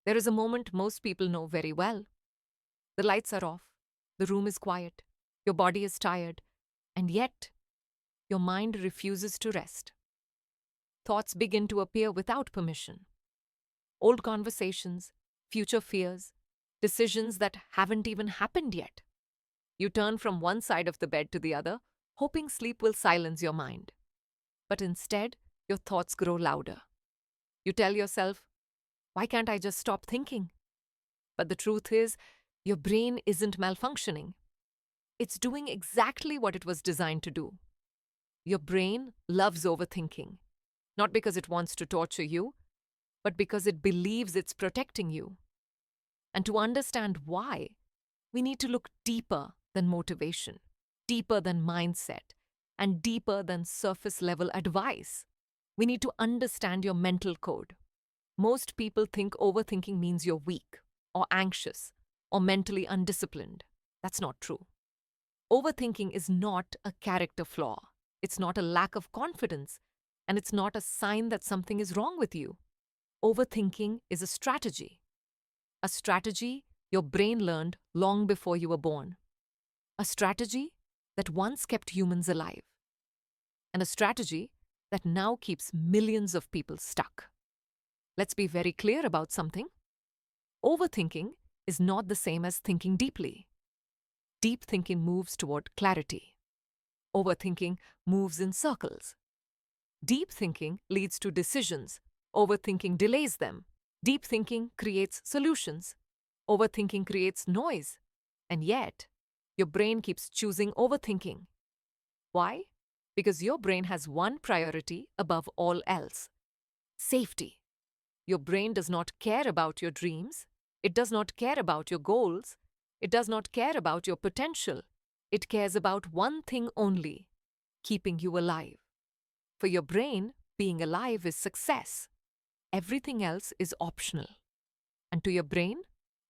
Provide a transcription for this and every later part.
There is a moment most people know very well. The lights are off, the room is quiet, your body is tired, and yet your mind refuses to rest. Thoughts begin to appear without permission. Old conversations, future fears, decisions that haven't even happened yet. You turn from one side of the bed to the other, hoping sleep will silence your mind. But instead, your thoughts grow louder. You tell yourself, why can't I just stop thinking? But the truth is, your brain isn't malfunctioning. It's doing exactly what it was designed to do. Your brain loves overthinking, not because it wants to torture you, but because it believes it's protecting you. And to understand why, we need to look deeper than motivation, deeper than mindset, and deeper than surface level advice. We need to understand your mental code. Most people think overthinking means you're weak, or anxious, or mentally undisciplined. That's not true. Overthinking is not a character flaw. It's not a lack of confidence, and it's not a sign that something is wrong with you. Overthinking is a strategy. A strategy your brain learned long before you were born. A strategy that once kept humans alive. And a strategy that now keeps millions of people stuck. Let's be very clear about something. Overthinking is not the same as thinking deeply. Deep thinking moves toward clarity. Overthinking moves in circles. Deep thinking leads to decisions. Overthinking delays them. Deep thinking creates solutions. Overthinking creates noise. And yet, your brain keeps choosing overthinking. Why? Because your brain has one priority above all else: safety. Your brain does not care about your dreams. It does not care about your goals. It does not care about your potential. It cares about one thing only: keeping you alive. For your brain, being alive is success. Everything else is optional. And to your brain,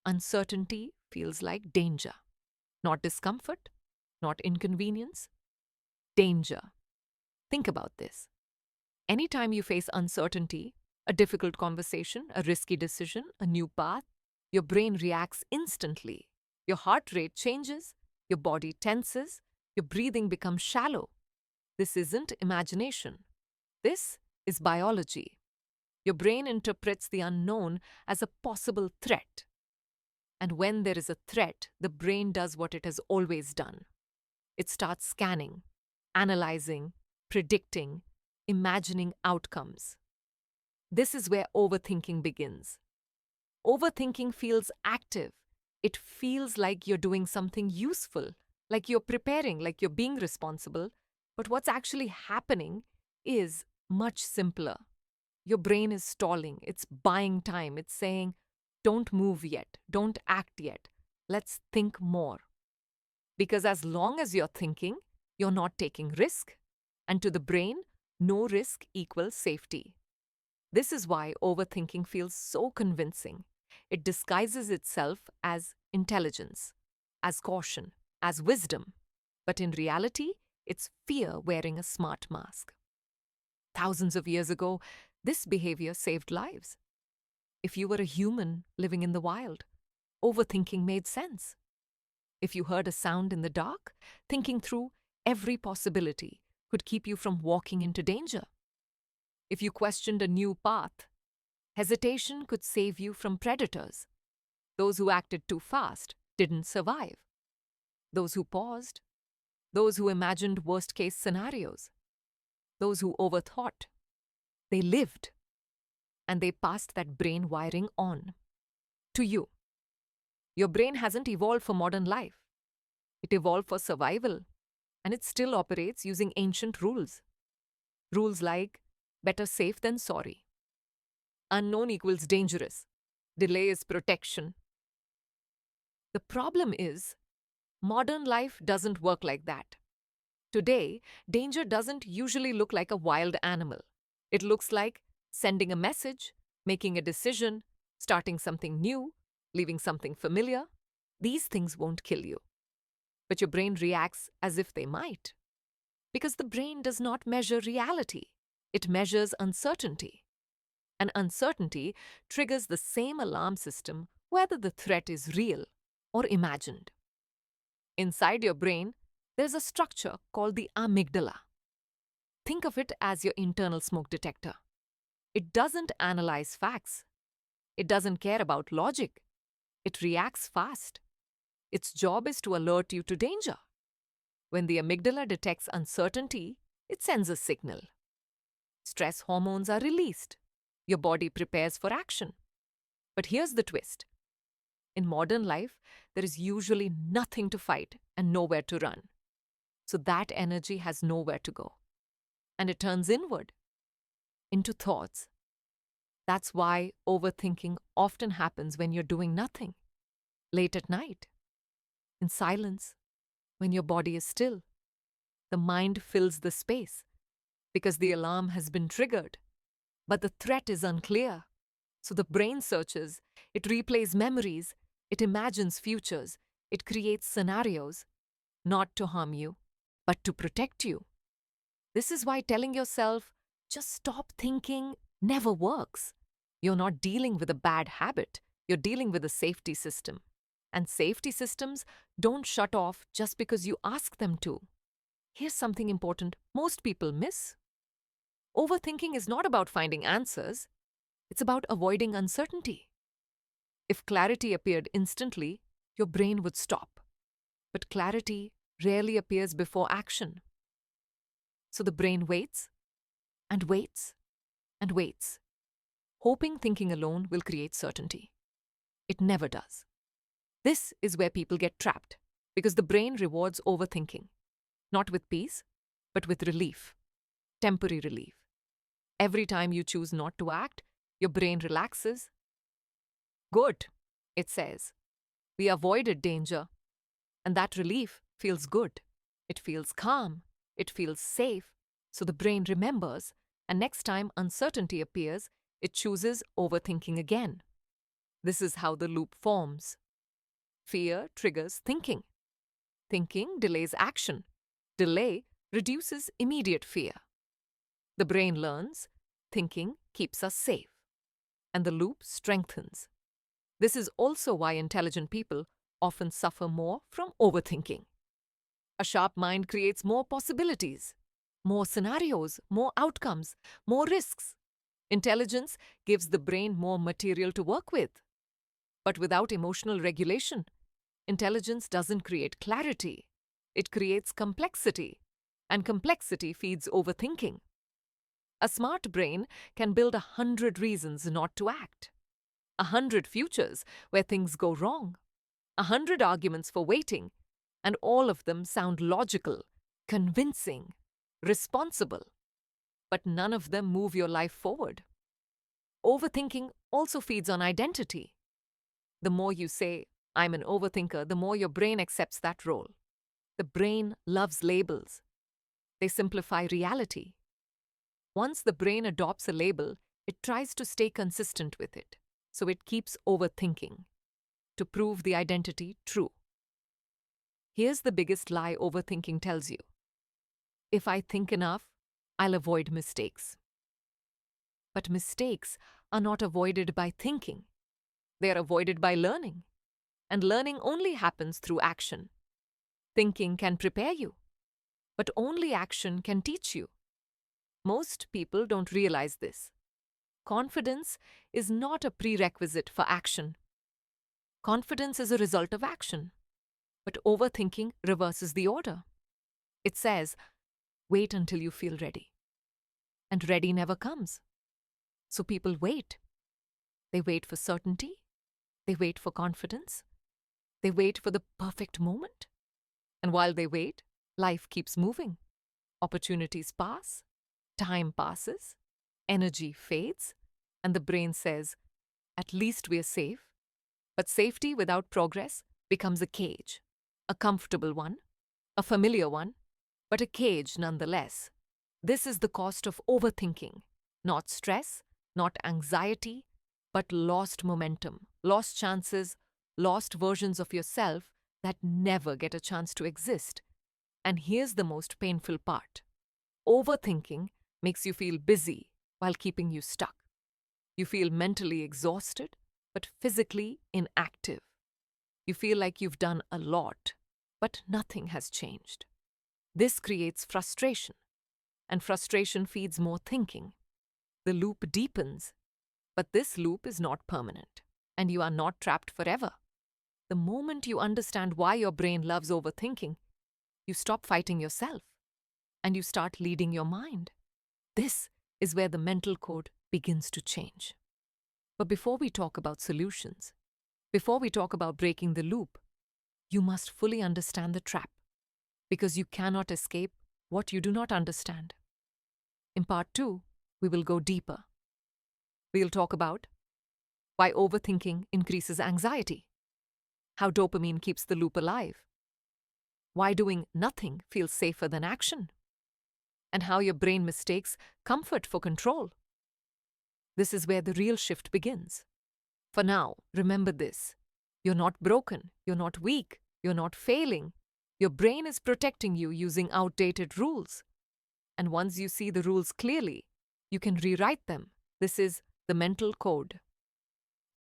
uncertainty feels like danger. Not discomfort, not inconvenience, danger. Think about this. Anytime you face uncertainty, a difficult conversation, a risky decision, a new path, your brain reacts instantly. Your heart rate changes, your body tenses, your breathing becomes shallow. This isn't imagination. This is biology. Your brain interprets the unknown as a possible threat. And when there is a threat, the brain does what it has always done. It starts scanning, analyzing, predicting, imagining outcomes. This is where overthinking begins. Overthinking feels active. It feels like you're doing something useful, like you're preparing, like you're being responsible. But what's actually happening is much simpler. Your brain is stalling. It's buying time. It's saying, don't move yet. Don't act yet. Let's think more. Because as long as you're thinking, you're not taking risk. And to the brain, no risk equals safety. This is why overthinking feels so convincing. It disguises itself as intelligence, as caution, as wisdom. But in reality, it's fear wearing a smart mask. Thousands of years ago, this behavior saved lives. If you were a human living in the wild, overthinking made sense. If you heard a sound in the dark, thinking through every possibility could keep you from walking into danger. If you questioned a new path, hesitation could save you from predators. Those who acted too fast didn't survive. Those who paused, those who imagined worst-case scenarios, those who overthought, they lived. And they passed that brain wiring on to you. Your brain hasn't evolved for modern life. It evolved for survival, and it still operates using ancient rules. Rules like better safe than sorry. Unknown equals dangerous. Delay is protection. The problem is, modern life doesn't work like that. Today, danger doesn't usually look like a wild animal. It looks like sending a message, making a decision, starting something new, leaving something familiar. These things won't kill you. But your brain reacts as if they might. Because the brain does not measure reality. It measures uncertainty. And uncertainty triggers the same alarm system whether the threat is real or imagined. Inside your brain, there's a structure called the amygdala. Think of it as your internal smoke detector. It doesn't analyze facts. It doesn't care about logic. It reacts fast. Its job is to alert you to danger. When the amygdala detects uncertainty, it sends a signal. Stress hormones are released. Your body prepares for action. But here's the twist. In modern life, there is usually nothing to fight and nowhere to run. So that energy has nowhere to go. And it turns inward, into thoughts. That's why overthinking often happens when you're doing nothing, late at night, in silence, when your body is still. The mind fills the space because the alarm has been triggered, but the threat is unclear. So the brain searches, it replays memories, it imagines futures, it creates scenarios, not to harm you, but to protect you. This is why telling yourself, just stop thinking, never works. You're not dealing with a bad habit, you're dealing with a safety system. And safety systems don't shut off just because you ask them to. Here's something important most people miss. Overthinking is not about finding answers, it's about avoiding uncertainty. If clarity appeared instantly, your brain would stop. But clarity rarely appears before action. So the brain waits and waits and waits, hoping thinking alone will create certainty. It never does. This is where people get trapped, because the brain rewards overthinking, not with peace, but with relief, temporary relief. Every time you choose not to act, your brain relaxes. Good, it says. We avoided danger, and that relief feels good. It feels calm. It feels safe. So the brain remembers, and next time uncertainty appears, it chooses overthinking again. This is how the loop forms. Fear triggers thinking. Thinking delays action. Delay reduces immediate fear. The brain learns, thinking keeps us safe. And the loop strengthens. This is also why intelligent people often suffer more from overthinking. A sharp mind creates more possibilities, more scenarios, more outcomes, more risks. Intelligence gives the brain more material to work with. But without emotional regulation, intelligence doesn't create clarity. It creates complexity, and complexity feeds overthinking. A smart brain can build 100 reasons not to act, 100 futures where things go wrong, 100 arguments for waiting, and all of them sound logical, convincing, responsible. But none of them move your life forward. Overthinking also feeds on identity. The more you say, I'm an overthinker, the more your brain accepts that role. The brain loves labels. They simplify reality. Once the brain adopts a label, it tries to stay consistent with it. So it keeps overthinking to prove the identity true. Here's the biggest lie overthinking tells you. If I think enough, I'll avoid mistakes. But mistakes are not avoided by thinking. They are avoided by learning. And learning only happens through action. Thinking can prepare you, but only action can teach you. Most people don't realize this. Confidence is not a prerequisite for action. Confidence is a result of action. But overthinking reverses the order. It says, wait until you feel ready. And ready never comes. So people wait. They wait for certainty. They wait for confidence. They wait for the perfect moment. And while they wait, life keeps moving. Opportunities pass. Time passes. Energy fades. And the brain says, at least we're safe. But safety without progress becomes a cage. A comfortable one. A familiar one. But a cage nonetheless. This is the cost of overthinking. Not stress, not anxiety, but lost momentum, lost chances, lost versions of yourself that never get a chance to exist. And here's the most painful part. Overthinking makes you feel busy while keeping you stuck. You feel mentally exhausted, but physically inactive. You feel like you've done a lot, but nothing has changed. This creates frustration, and frustration feeds more thinking. The loop deepens, but this loop is not permanent, and you are not trapped forever. The moment you understand why your brain loves overthinking, you stop fighting yourself, and you start leading your mind. This is where the mental code begins to change. But before we talk about solutions, before we talk about breaking the loop, you must fully understand the trap, because you cannot escape what you do not understand. In part 2, we will go deeper. We'll talk about why overthinking increases anxiety, how dopamine keeps the loop alive, why doing nothing feels safer than action, and how your brain mistakes comfort for control. This is where the real shift begins. For now, remember this. You're not broken, you're not weak, you're not failing. Your brain is protecting you using outdated rules. And once you see the rules clearly, you can rewrite them. This is the mental code.